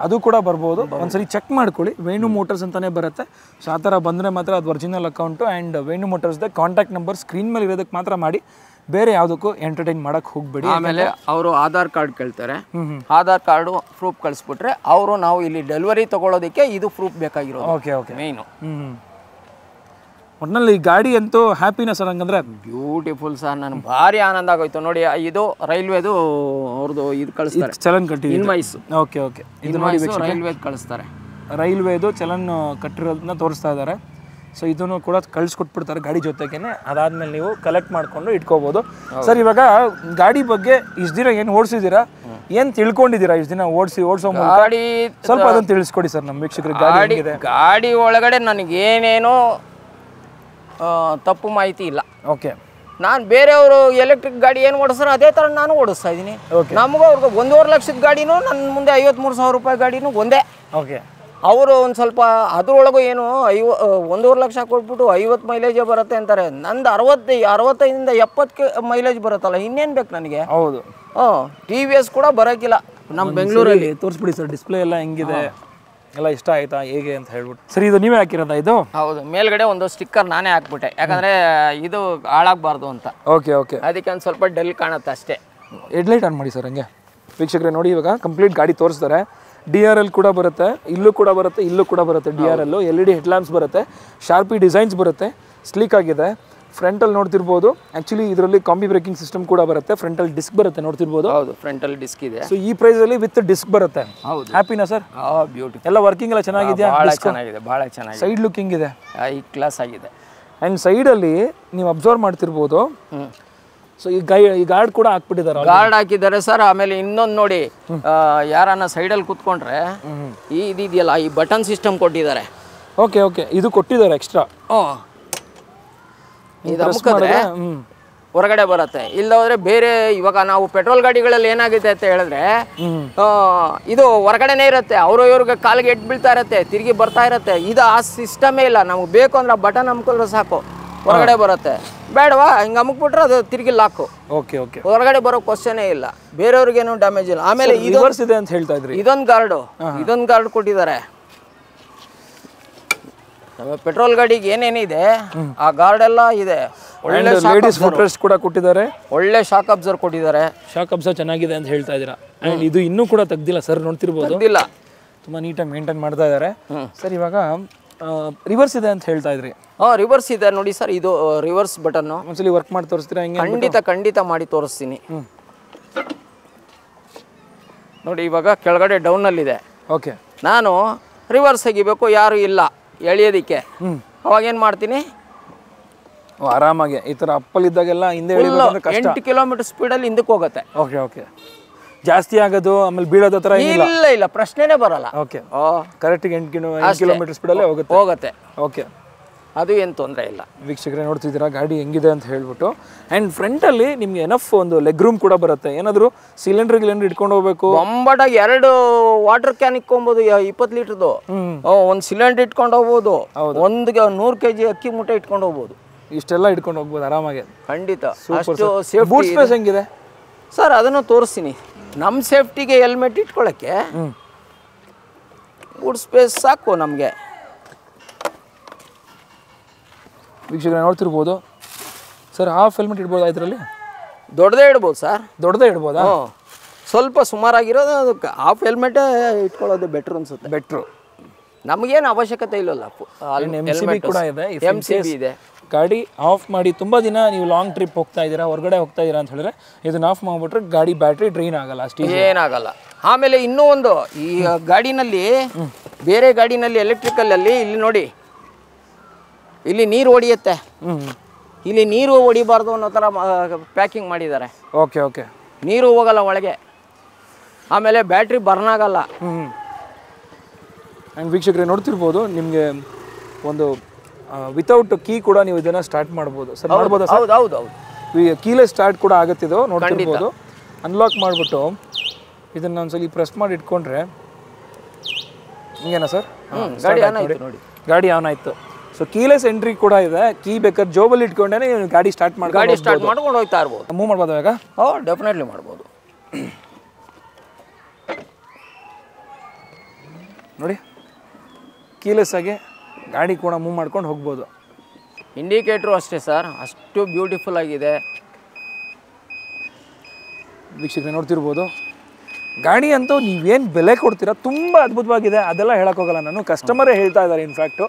ಅದು ಕೂಡ ಬರ್ಬೋದು. ಒಂದ್ಸರಿ ಚೆಕ್ ಮಾಡ್ಕೊಳ್ಳಿ, ವೇಣು ಮೋಟರ್ಸ್ ಅಂತಲೇ ಬರುತ್ತೆ. ಸೊ ಆ ಥರ ಬಂದರೆ ಮಾತ್ರ ಅದು ಒರಿಜಿನಲ್ ಅಕೌಂಟು. ಆ್ಯಂಡ್ ವೇಣು ಮೋಟರ್ಸ್ದ ಕಾಂಟ್ಯಾಕ್ಟ್ ನಂಬರ್ ಸ್ಕ್ರೀನ್ ಮೇಲೆ ಇರೋದಕ್ಕೆ ಮಾತ್ರ ಮಾಡಿ, ಬೇರೆ ಯಾವುದಕ್ಕೂ ಎಂಟರ್ಟೈನ್ ಮಾಡೋಕ್ಕೆ ಹೋಗಬೇಡಿ. ಆಮೇಲೆ ಅವರು ಆಧಾರ್ ಕಾರ್ಡ್ ಕೇಳ್ತಾರೆ, ಆಧಾರ್ ಕಾರ್ಡು ಪ್ರೂಫ್ ಕಳಿಸ್ಬಿಟ್ರೆ ಅವರು ನಾವು ಇಲ್ಲಿ ಡೆಲಿವರಿ ತೊಗೊಳೋದಕ್ಕೆ ಇದು ಪ್ರೂಫ್ ಬೇಕಾಗಿರೋದು. ಓಕೆ ಮೇಯ್ನು. ಒಟ್ಟಿನಲ್ಲಿ ಈ ಗಾಡಿ ಅಂತೂ ಹ್ಯಾಪಿನೆಸ್ ಹಂಗಂದ್ರೆ ಬ್ಯೂಟಿಫುಲ್ ಸರ್. ನನಗೆ ಭಾರಿ ಆನಂದ ಆಗೋಯ್ತು ನೋಡಿ. ಇದು ರೈಲ್ವೆದು ಅವ್ರದ್ದು ಇದು ಕಳಿಸ್ತಾರೆ, ಚಲನ್ ಕಟ್ಟಿ ಇನ್ವಾಯ್ಸ್. ಓಕೆ. ಇದು ನೋಡಿ ರೈಲ್ವೆದು ಕಳಿಸ್ತಾರೆ, ರೈಲ್ವೆದು ಚಲನ್ ಕಟ್ಟಿರೋದನ್ನ ತೋರಿಸ್ತಾ ಇದ್ದಾರೆ. ಸೊ ಇದನ್ನು ಕೂಡ ಕಳಿಸ್ಕೊಟ್ಬಿಡ್ತಾರೆ ಗಾಡಿ ಜೊತೆಗೇನೆ. ಅದಾದ್ಮೇಲೆ ನೀವು ಕಲೆಕ್ಟ್ ಮಾಡ್ಕೊಂಡು ಇಟ್ಕೋಬಹುದು. ಸರ್ ಇವಾಗ ಗಾಡಿ ಬಗ್ಗೆ ಇಷ್ಟು ದಿನ ಏನು ಓಡಿಸಿದ್ದೀರಾ, ಏನು ತಿಳ್ಕೊಂಡಿದ್ದೀರಾ ಇಷ್ಟು ದಿನ ಓಡಿಸೋ ಗಾಡಿ ಸ್ವಲ್ಪ ಅದನ್ನು ತಿಳಿಸ್ಕೊಡಿ ಸರ್ ನಮ್ಮ ವೀಕ್ಷಕರಿಗೆ. ಗಾಡಿ ಒಳಗಡೆ ನನಗೇನೇನೋ ತಪ್ಪು ಮಾಹಿತಿ ಇಲ್ಲ. ಓಕೆ. ನಾನು ಬೇರೆಯವರು ಎಲೆಕ್ಟ್ರಿಕ್ ಗಾಡಿ ಏನು ಓಡಿಸ್ತಾರೆ ಅದೇ ಥರ ನಾನು ಓಡಿಸ್ತಾ ಇದ್ದೀನಿ. ನಮಗೂ ಅವ್ರಿಗೆ 1.5 ಲಕ್ಷದ ಗಾಡಿನೂ ನನ್ನ ಮುಂದೆ 53,000 ರೂಪಾಯಿ ಗಾಡಿನೂ ಒಂದೇ. ಓಕೆ, ಅವರು ಒಂದು ಸ್ವಲ್ಪ ಅದ್ರೊಳಗೂ ಏನು 1.5 ಲಕ್ಷ ಕೊಟ್ಬಿಟ್ಟು 50 ಮೈಲೇಜೇ ಬರುತ್ತೆ ಅಂತಾರೆ. ನಂದು 65ಇಂದ 70 ಮೈಲೇಜ್ ಬರುತ್ತಲ್ಲ, ಇನ್ನೇನು ಬೇಕು ನನಗೆ? ಹೌದು. TVS ಕೂಡ ಬರೋಕ್ಕಿಲ್ಲ ನಮ್ಮ ಬೆಂಗಳೂರಲ್ಲಿ. ತೋರಿಸ್ಬಿಡಿ ಸರ್, ಡಿಸ್ಪ್ಲೇ ಎಲ್ಲ ಹೆಂಗಿದೆ, ಎಲ್ಲ ಇಷ್ಟ ಆಯ್ತಾ ಹೇಗೆ ಅಂತ ಹೇಳ್ಬಿಟ್ಟು. ಸರಿ, ಇದು ನೀವೇ ಹಾಕಿರೋದಾ ಇದು? ಹೌದು, ಮೇಲ್ಗಡೆ ಒಂದು ಸ್ಟಿಕ್ಕರ್ ನಾನೇ ಹಾಕ್ಬಿಟ್ಟೆ, ಯಾಕಂದರೆ ಇದು ಹಾಳಾಗಬಾರ್ದು ಅಂತ. ಓಕೆ ಓಕೆ, ಅದಕ್ಕೆ ಒಂದು ಸ್ವಲ್ಪ ಡಲ್ ಕಾಣುತ್ತೆ ಅಷ್ಟೇ. ಹೆಡ್ಲೈಟ್ ಆನ್ ಮಾಡಿ ಸರ್ ಹಂಗೆ. ವೀಕ್ಷಕರೇ ನೋಡಿ, ಇವಾಗ ಕಂಪ್ಲೀಟ್ ಗಾಡಿ ತೋರಿಸ್ತಾರೆ. DRL ಕೂಡ ಬರುತ್ತೆ, ಇಲ್ಲೂ ಕೂಡ ಬರುತ್ತೆ, ಇಲ್ಲೂ ಕೂಡ ಬರುತ್ತೆ. DRL LED ಹೆಡ್ಲ್ಯಾಂಪ್ಸ್ ಬರುತ್ತೆ, ಶಾರ್ಪಿ ಡಿಸೈನ್ಸ್ ಬರುತ್ತೆ, ಸ್ಲೀಕ್ ಆಗಿದೆ. ಫ್ರಂಟಲ್ಲಿ ನೋಡ್ತಿರ್ಬೋದು, ಆ್ಯಕ್ಚುಲಿ ಇದರಲ್ಲಿ ಕಾಂಬಿ ಬ್ರೇಕಿಂಗ್ ಸಿಸ್ಟಮ್ ಕೂಡ ಬರುತ್ತೆ, ಫ್ರಂಟಲ್ಲಿ ಡಿಸ್ಕ್ ಬರುತ್ತೆ ನೋಡ್ತಿರ್ಬೋದು. ಹೌದು, ಫ್ರಂಟಲ್ಲಿ ಡಿಸ್ಕ್ ಇದೆ. ಸೊ ಈ ಪ್ರೈಸಲ್ಲಿ ವಿತ್ ಡಿಸ್ಕ್ ಬರುತ್ತೆ. ಹೌದು, ಹ್ಯಾಪಿನಾ ಸರ್? ಬ್ಯೂಟಿಫುಲ್. ಎಲ್ಲ ವರ್ಕಿಂಗ್ ಎಲ್ಲ ಚೆನ್ನಾಗಿದೆಯಾ? ಭಾಳ ಚೆನ್ನಾಗಿದೆ, ಭಾಳ ಚೆನ್ನಾಗಿದೆ. ಸೈಡ್ ಲುಕಿಂಗ್ ಇದೆ, ಈ ಕ್ಲಾಸ್ ಆಗಿದೆ. ಆ್ಯಂಡ್ ಸೈಡಲ್ಲಿ ನೀವು ಅಬ್ಸರ್ವ್ ಮಾಡ್ತಿರ್ಬೋದು. ಸೊ ಈ ಗಾರ್ಡ್ ಕೂಡ ಹಾಕ್ಬಿಟ್ಟಿದ್ದಾರೆ, ಗಾರ್ಡ್ ಹಾಕಿದ್ದಾರೆ ಸರ್. ಆಮೇಲೆ ಇನ್ನೊಂದು ನೋಡಿ, ಯಾರನ್ನ ಸೈಡಲ್ಲಿ ಕೂತ್ಕೊಂಡ್ರೆ ಇದೆಯಲ್ಲ, ಈ ಬಟನ್ ಸಿಸ್ಟಮ್ ಕೊಟ್ಟಿದ್ದಾರೆ. ಓಕೆ ಓಕೆ, ಇದು ಕೊಟ್ಟಿದ್ದಾರೆ ಎಕ್ಸ್ಟ್ರಾ. ಇದು ಅಮ್ಕಿದ್ರೆ ಹೊರಗಡೆ ಬರುತ್ತೆ. ಇಲ್ಲದ್ರೆ ಬೇರೆ ಇವಾಗ ನಾವು ಪೆಟ್ರೋಲ್ ಗಾಡಿಗಳಲ್ಲಿ ಏನಾಗುತ್ತೆ ಅಂತ ಹೇಳಿದ್ರೆ, ಇದು ಹೊರಗಡೆನೇ ಇರುತ್ತೆ, ಅವರು ಇವ್ರಿಗೆ ಕಾಲಿಗೆ ಎಡ್ ಬೀಳ್ತಾ ಇರುತ್ತೆ, ತಿರುಗಿ ಬರ್ತಾ ಇರುತ್ತೆ. ಇದು ಆ ಸಿಸ್ಟಮೇ ಇಲ್ಲ. ನಮ್ಗೆ ಬೇಕು ಅಂದ್ರೆ ಬಟನ್ ಅಮ್ಕೊಂಡ್ರೆ ಸಾಕು, ಹೊರಗಡೆ ಬರುತ್ತೆ. ಬೇಡವಾ, ಹಿಂಗೆ ಅಮ್ಕ್ಬಿಟ್ರೆ ಅದು ತಿರುಗಿ ಲಾಕು. ಓಕೆ ಓಕೆ, ಹೊರಗಡೆ ಬರೋ ಕ್ವಶನೇ ಇಲ್ಲ, ಬೇರೆಯವ್ರಿಗೇನು ಡ್ಯಾಮೇಜ್ ಇಲ್ಲ. ಆಮೇಲೆ ರಿವರ್ಸ್ ಇದೆ ಅಂತ ಹೇಳ್ತಾ ಇದ್ರಿ. ಇದೊಂದು ಗಾರ್ಡ್ ಕೊಟ್ಟಿದ್ದಾರೆ. ಪೆಟ್ರೋಲ್ ಗಾಡಿಗೆ ಏನೇನಿದೆ ಆ ಗಾರ್ಡ್ ಎಲ್ಲ ಇದೆ. ಒಳ್ಳೆ ಲೇಡೀಸ್ ಫುಟ್ರೆಸ್ಟ್ ಕೂಡ ಕೊಟ್ಟಿದ್ದಾರೆ, ಒಳ್ಳೆ ಶಾಕ್ ಅಬ್ಸರ್ವ್ ಕೊಟ್ಟಿದ್ದಾರೆ. ಶಾಕ್ ಅಬ್ಸರ್ವ್ ಚೆನ್ನಾಗಿದೆ ಅಂತ ಹೇಳ್ತಾ ಇದ್ದೀರಾ. ಆ್ಯಂಡ್ ಇದು ಇನ್ನೂ ಕೂಡ ತೆಗ್ದಿಲ್ಲ ಸರ್, ನೋಡ್ತಿರ್ಬೋದು. ಇಲ್ಲ, ತುಂಬ ನೀಟಾಗಿ ಮೇಂಟೈನ್ ಮಾಡ್ತಾ ಇದ್ದಾರೆ. ಸರ್, ಇವಾಗ ರಿವರ್ಸ್ ಇದೆ ಅಂತ ಹೇಳ್ತಾ ಇದ್ರಿ. ರಿವರ್ಸ್ ಇದೆ ನೋಡಿ ಸರ್, ಇದು ರಿವರ್ಸ್ ಬಟನ್. ಒಂದ್ಸಲಿ ವರ್ಕ್ ಮಾಡಿ ತೋರಿಸ್ತೀರಾ? ಹಿಂಗೆ ಖಂಡಿತ ಮಾಡಿ ತೋರಿಸ್ತೀನಿ ನೋಡಿ. ಇವಾಗ ಕೆಳಗಡೆ ಡೌನಲ್ಲಿದೆ. ಓಕೆ, ನಾನು ರಿವರ್ಸ್ ತೆಗಿಬೇಕು, ಯಾರು ಇಲ್ಲ ಎಳೆಯೋದಕ್ಕೆ. ಅವಾಗ ಏನು ಮಾಡ್ತೀನಿ, ಆರಾಮಾಗಿ ಈ ಥರ ಅಪ್ಪಲ್ಲಿದ್ದಾಗೆಲ್ಲ ಹಿಂದೆ 8 ಕಿಲೋಮೀಟರ್ ಸ್ಪೀಡಲ್ಲಿ ಹಿಂದಕ್ಕೆ ಹೋಗುತ್ತೆ. ಓಕೆ ಓಕೆ, ಜಾಸ್ತಿ ಆಗೋದು ಆಮೇಲೆ ಬೀಳೋದು ಥರ ಇಲ್ಲ, ಪ್ರಶ್ನೆನೇ ಬರಲ್ಲ. ಓಕೆ, ಕರೆಕ್ಟಿಗೆ 8 ಕಿಲೋಮೀಟರ್ ಸ್ಪೀಡಲ್ಲೇ ಹೋಗುತ್ತೆ. ಓಕೆ, ಅದು ಏನು ತೊಂದರೆ ಇಲ್ಲ. ವೀಕ್ಷಕರೇ ನೋಡ್ತಿದ್ದೀರಾ ಗಾಡಿ ಹೆಂಗಿದೆ ಅಂತ ಹೇಳ್ಬಿಟ್ಟು. ಆ್ಯಂಡ್ ಫ್ರಂಟಲ್ಲಿ ನಿಮ್ಗೆ ಎನಫ್ ಒಂದು ಲೆಗ್ ರೂಮ್ ಕೂಡ ಬರುತ್ತೆ. ಏನಾದರೂ ಸಿಲಿಂಡರ್ ಇಟ್ಕೊಂಡು ಹೋಗ್ಬೇಕು, ಬೊಂಬಾಟಾಗಿ 2 ವಾಟರ್ ಕ್ಯಾನ್ ಇಟ್ಕೊಬೋದು, 20 ಲೀಟರ್ದು. ಒಂದು ಸಿಲಿಂಡರ್ ಇಟ್ಕೊಂಡು ಹೋಗ್ಬೋದು, ಒಂದು 100 kg ಅಕ್ಕಿ ಮೂಟೆ ಇಟ್ಕೊಂಡು ಹೋಗ್ಬೋದು. ಇಷ್ಟೆಲ್ಲ ಇಟ್ಕೊಂಡು ಹೋಗ್ಬೋದು ಆರಾಮಾಗಿ. ಖಂಡಿತ. ಬೂಟ್ ಸ್ಪೇಸ್ ಹೆಂಗಿದೆ ಸರ್? ಅದನ್ನು ತೋರಿಸ್ತೀನಿ. ನಮ್ಮ ಸೇಫ್ಟಿಗೆ ಹೆಲ್ಮೆಟ್ ಇಟ್ಕೊಳ್ಳೋಕ್ಕೆ ಬೂಟ್ ಸ್ಪೇಸ್ ಸಾಕು ನಮಗೆ. ವೀಕ್ಷಕರೇ ನೋಡ್ತಿರ್ಬೋದು ಸರ್, ಹಾಫ್ ಹೆಲ್ಮೆಟ್ ಇಡ್ಬೋದಾ ಇದರಲ್ಲಿ? ದೊಡ್ಡದೇ ಇಡ್ಬೋದು ಸರ್. ದೊಡ್ಡದೇ ಇಡ್ಬೋದಾ? ಸ್ವಲ್ಪ ಸುಮಾರಾಗಿರೋದು ಅದಕ್ಕೆ ಹಾಫ್ ಹೆಲ್ಮೆಟೇ ಇಟ್ಕೊಳ್ಳೋದು ಬೆಟ್ರ್ ಅನ್ಸುತ್ತೆ. ಬೆಟ್ರು, ನಮಗೇನು ಅವಶ್ಯಕತೆ ಇಲ್ಲಲ್ಲ. MCB ಕೂಡ ಇದೆ. MCB ಇದೆ. ಗಾಡಿ ಆಫ್ ಮಾಡಿ ತುಂಬ ದಿನ ನೀವು ಲಾಂಗ್ ಟ್ರಿಪ್ ಹೋಗ್ತಾ ಇದ್ದೀರಾ, ಹೊರಗಡೆ ಹೋಗ್ತಾ ಇದ್ದೀರಾ ಅಂತ ಹೇಳಿದ್ರೆ ಇದನ್ನ ಆಫ್ ಮಾಡಿಬಿಟ್ರೆ ಗಾಡಿ ಬ್ಯಾಟ್ರಿ ಡ್ರೈನ್ ಆಗಲ್ಲ, ಅಷ್ಟೇ, ಏನಾಗಲ್ಲ. ಆಮೇಲೆ ಇನ್ನೂ ಒಂದು, ಈ ಗಾಡಿನಲ್ಲಿ ಬೇರೆ ಗಾಡಿನಲ್ಲಿ ಎಲೆಕ್ಟ್ರಿಕಲ್ಲಲ್ಲಿ ಇಲ್ಲಿ ನೋಡಿ, ಇಲ್ಲಿ ನೀರು ಹೊಡಿಯುತ್ತೆ, ಇಲ್ಲಿ ನೀರು ಹೊಡಿಬಾರ್ದು ಅನ್ನೋ ಥರ ಪ್ಯಾಕಿಂಗ್ ಮಾಡಿದ್ದಾರೆ. ಓಕೆ ಓಕೆ, ನೀರು ಹೋಗಲ್ಲ ಒಳಗೆ, ಆಮೇಲೆ ಬ್ಯಾಟ್ರಿ ಬರ್ನ್ ಆಗಲ್ಲ. ಆ್ಯಂಡ್ ವೀಕ್ಷಕರೇ ನೋಡ್ತಿರ್ಬೋದು, ನಿಮಗೆ ಒಂದು ವಿತೌಟ್ ಕೀ ಕೂಡ ನೀವು ಇದನ್ನು ಸ್ಟಾರ್ಟ್ ಮಾಡ್ಬೋದು ಸರ್. ಮಾಡ್ಬೋದಾ ಸರ್? ಹೌದು ಹೌದು ಹೌದು, ಕೀಲೆಸ್ ಸ್ಟಾರ್ಟ್ ಕೂಡ ಆಗುತ್ತಿದ್ದು ನೋಡ್ತಿರ್ಬೋದು. ಅನ್ಲಾಕ್ ಮಾಡಿಬಿಟ್ಟು ಇದನ್ನು ಒಂದ್ಸಲಿ ಪ್ರೆಸ್ ಮಾಡಿ ಇಟ್ಕೊಂಡ್ರೆ ಹಿಂಗೇನಾ ಸರ್? ಗಾಡಿ ಆನ್ ಆಯಿತು. ಸೊ ಕೀಲೆಸ್ ಎಂಟ್ರಿ ಕೂಡ ಇದೆ. ಕೀ ಬೇಕಾದ್ರೆ ಜೋಬಲ್ಲಿ ಇಟ್ಕೊಂಡೇ ನೀವು ಗಾಡಿ ಸ್ಟಾರ್ಟ್ ಮಾಡ್ಕೊಂಡು ಹೋಗ್ತಾ ಇರ್ಬೋದು. ಮೂವ್ ಮಾಡ್ಬೋದು ಇವಾಗ? ಡೆಫಿನೆಟ್ಲಿ ಮಾಡ್ಬೋದು. ನೋಡಿ, ಕೀಲೆಸ್ ಆಗಿ ಗಾಡಿ ಕೂಡ ಮೂವ್ ಮಾಡ್ಕೊಂಡು ಹೋಗ್ಬೋದು. ಇಂಡಿಕೇಟ್ರು ಅಷ್ಟೇ ಸರ್, ಅಷ್ಟು ಬ್ಯೂಟಿಫುಲ್ ಆಗಿದೆ. ವೀಕ್ಷಕರೇ ನೋಡ್ತಿರ್ಬೋದು, ಗಾಡಿ ಅಂತೂ ನೀವೇನು ಬೆಲೆ ಕೊಡ್ತೀರಾ ತುಂಬ ಅದ್ಭುತವಾಗಿದೆ. ಅದೆಲ್ಲ ಹೇಳೋಕ್ಕೋಗಲ್ಲ ನಾನು, ಕಸ್ಟಮರೇ ಹೇಳ್ತಾ ಇದ್ದಾರೆ ಇನ್ಫ್ಯಾಕ್ಟು.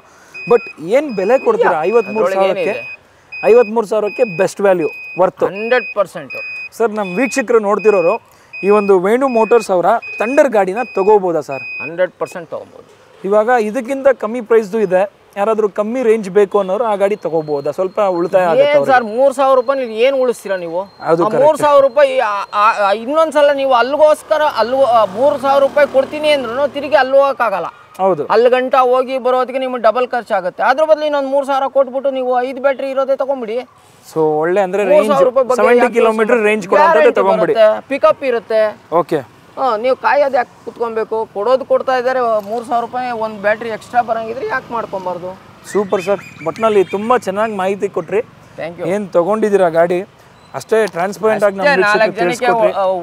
ಬಟ್ ಏನು ಬೆಲೆ ಕೊಡ್ತೀರಾ? 53,000ಕ್ಕೆ ಬೆಸ್ಟ್ ವ್ಯಾಲ್ಯೂ, ವರ್ತ್ 100%. ಸರ್, ನಮ್ಮ ವೀಕ್ಷಕರು ನೋಡ್ತಿರೋರು ಈ ಒಂದು ವೇಣು ಮೋಟರ್ಸ್ ಅವರ ಥಂಡರ್ ಗಾಡಿನ ತೊಗೋಬೋದಾ ಸರ್? 100% ತೊಗೋಬೋದು. ಇವಾಗ ಇದಕ್ಕಿಂತ ಕಮ್ಮಿ ಪ್ರೈಸ್ದು ಇದೆ, ಯಾರಾದರೂ ಕಮ್ಮಿ ರೇಂಜ್ ಬೇಕು ಅನ್ನೋರು ಆ ಗಾಡಿ ತಗೋಬಹುದಾ? ಸ್ವಲ್ಪ ಉಳಿತಾಯ ಆಗುತ್ತೆ ಸರ್. 3,000 ರೂಪಾಯಿ ಏನು ಉಳಿಸ್ತೀರಾ ನೀವು? 3,000 ರೂಪಾಯಿ ಇನ್ನೊಂದ್ಸಲ ನೀವು ಅಲ್ಲಿಗೋಸ್ಕರ 3,000 ರೂಪಾಯಿ ಕೊಡ್ತೀನಿ ಅಂದ್ರೂ ತಿರುಗಿ ಅಲ್ಲಿ ಹೋಗೋಕ್ಕಾಗಲ್ಲ. ಹೌದು ಅಲ್ಲಿ ಗಂಟ ಹೋಗಿ ಬರೋದಕ್ಕೆ ನಿಮ್ಗೆ ಡಬಲ್ ಖರ್ಚಾಗುತ್ತೆ. ಅದ್ರ ಬದಲು ಇನ್ನೊಂದು 3,000 ಕೊಟ್ಬಿಟ್ಟು ನೀವು 5 ಬ್ಯಾಟ್ರಿ ಇರೋದೇ ತಗೊಂಬಿಡಿ. ಸೊ ಒಳ್ಳೆ ಅಂದ್ರೆ ರೇಂಜ್ 70 ಕಿಲೋಮೀಟರ್ ರೇಂಜ್ ಕೊಡುವಂತದ್ದು ತಗೊಂಬಿಡಿ. ಪಿಕಪ್ ಇರುತ್ತೆ. ಓಕೆ ನೀವು ಕಾಯೋದು ಯಾಕೆ ಕುತ್ಕೊಬೇಕು? ಕೊಡ್ತಾ ಇದ್ದಾರೆ 3,000 ರೂಪಾಯಿ ಒಂದು ಬ್ಯಾಟ್ರಿ ಎಕ್ಸ್ಟ್ರಾ ಬರಂಗಿದ್ರೆ ಯಾಕೆ ಮಾಡ್ಕೊಬಾರ್ದು? Super sir. ಒಟ್ಟಿನಲ್ಲಿ ತುಂಬ ಚೆನ್ನಾಗಿ ಮಾಹಿತಿ ಕೊಟ್ರಿ. Thank you. ಏನು ತಗೊಂಡಿದ್ದೀರಾ ಗಾಡಿ ಅಷ್ಟೇ ಟ್ರಾನ್ಸ್ಪರೆಂಟ್ ಆಗಿ ನಮ್ಮ 4 ಜನಕ್ಕೆ